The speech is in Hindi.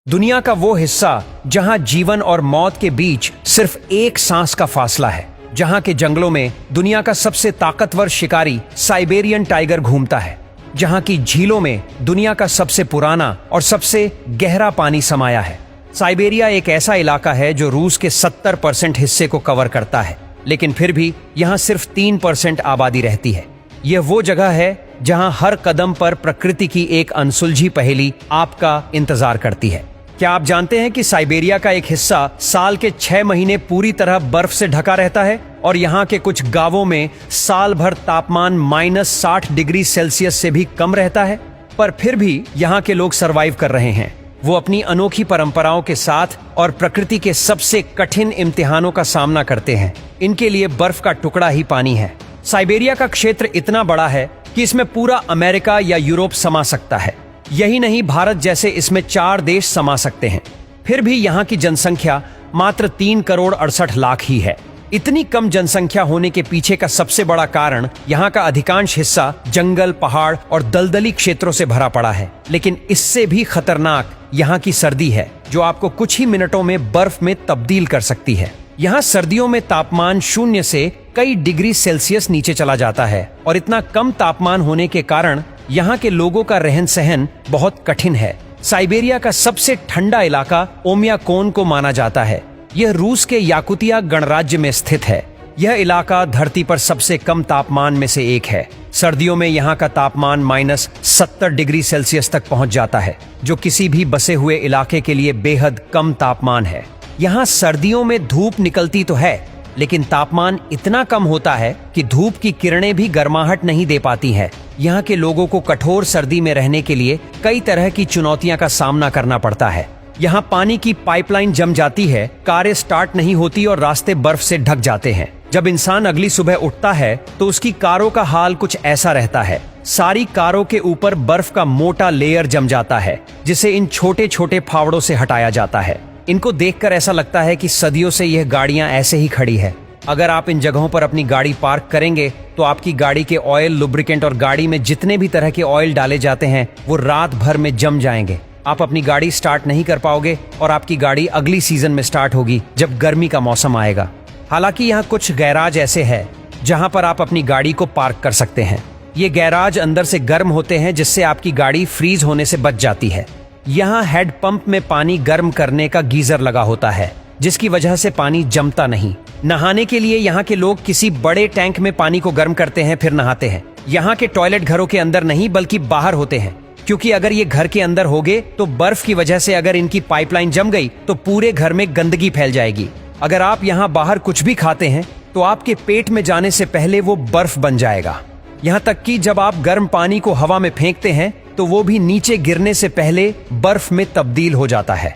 दुनिया का वो हिस्सा जहां जीवन और मौत के बीच सिर्फ एक सांस का फासला है, जहां के जंगलों में दुनिया का सबसे ताकतवर शिकारी साइबेरियन टाइगर घूमता है, जहां की झीलों में दुनिया का सबसे पुराना और सबसे गहरा पानी समाया है। साइबेरिया एक ऐसा इलाका है जो रूस के 70% हिस्से को कवर करता है, लेकिन फिर भी यहां सिर्फ 3% आबादी रहती है। यह वो जगह है जहां हर कदम पर प्रकृति की एक अनसुलझी पहेली आपका इंतजार करती है। क्या आप जानते हैं कि साइबेरिया का एक हिस्सा साल के 6 महीने पूरी तरह बर्फ से ढका रहता है और यहाँ के कुछ गांवों में साल भर तापमान -60 डिग्री सेल्सियस से भी कम रहता है, पर फिर भी यहाँ के लोग सरवाइव कर रहे हैं। वो अपनी अनोखी परंपराओं के साथ और प्रकृति के सबसे कठिन इम्तिहानों का सामना करते हैं। इनके लिए बर्फ का टुकड़ा ही पानी है। साइबेरिया का क्षेत्र इतना बड़ा है कि इसमें पूरा अमेरिका या यूरोप समा सकता है। यही नहीं, भारत जैसे इसमें 4 देश समा सकते हैं। फिर भी यहाँ की जनसंख्या मात्र 3 करोड़ 68 लाख ही है। इतनी कम जनसंख्या होने के पीछे का सबसे बड़ा कारण यहाँ का अधिकांश हिस्सा जंगल, पहाड़ और दलदली क्षेत्रों से भरा पड़ा है। लेकिन इससे भी खतरनाक यहाँ की सर्दी है, जो आपको कुछ ही मिनटों में बर्फ में तब्दील कर सकती है। यहाँ सर्दियों में तापमान 0 से कई डिग्री सेल्सियस नीचे चला जाता है और इतना कम तापमान होने के कारण यहाँ के लोगों का रहन सहन बहुत कठिन है। साइबेरिया का सबसे ठंडा इलाका ओमियाकोन को माना जाता है। यह रूस के याकुतिया गणराज्य में स्थित है। यह इलाका धरती पर सबसे कम तापमान में से एक है। सर्दियों में यहाँ का तापमान -70 डिग्री सेल्सियस तक पहुँच जाता है, जो किसी भी बसे हुए इलाके के लिए बेहद कम तापमान है। यहाँ सर्दियों में धूप निकलती तो है, लेकिन तापमान इतना कम होता है कि धूप की किरणें भी गर्माहट नहीं दे पाती हैं। यहाँ के लोगों को कठोर सर्दी में रहने के लिए कई तरह की चुनौतियां का सामना करना पड़ता है। यहाँ पानी की पाइपलाइन जम जाती है, कारें स्टार्ट नहीं होती और रास्ते बर्फ से ढक जाते हैं। जब इंसान अगली सुबह उठता है तो उसकी कारों का हाल कुछ ऐसा रहता है। सारी कारों के ऊपर बर्फ का मोटा लेयर जम जाता है, जिसे इन छोटे छोटे फावड़ों से हटाया जाता है। इनको देखकर ऐसा लगता है कि सदियों से यह गाड़ियां ऐसे ही खड़ी है। अगर आप इन जगहों पर अपनी गाड़ी पार्क करेंगे तो आपकी गाड़ी के ऑयल, लुब्रिकेंट और गाड़ी में जितने भी तरह के ऑयल डाले जाते हैं वो रात भर में जम जाएंगे। आप अपनी गाड़ी स्टार्ट नहीं कर पाओगे और आपकी गाड़ी अगली सीजन में स्टार्ट होगी जब गर्मी का मौसम आएगा। हालांकि यहाँ कुछ गैराज ऐसे हैं जहाँ पर आप अपनी गाड़ी को पार्क कर सकते हैं। ये गैराज अंदर से गर्म होते हैं, जिससे आपकी गाड़ी फ्रीज होने से बच जाती है। यहाँ हेड पंप में पानी गर्म करने का गीजर लगा होता है, जिसकी वजह से पानी जमता नहीं। नहाने के लिए यहाँ के लोग किसी बड़े टैंक में पानी को गर्म करते हैं, फिर नहाते हैं। यहाँ के टॉयलेट घरों के अंदर नहीं बल्कि बाहर होते हैं, क्योंकि अगर ये घर के अंदर होंगे तो बर्फ की वजह से अगर इनकी पाइपलाइन जम गई तो पूरे घर में गंदगी फैल जाएगी। अगर आप यहाँ बाहर कुछ भी खाते हैं तो आपके पेट में जाने से पहले वो बर्फ बन जाएगा। यहाँ तक कि जब आप गर्म पानी को हवा में फेंकते हैं तो वो भी नीचे गिरने से पहले बर्फ में तब्दील हो जाता है।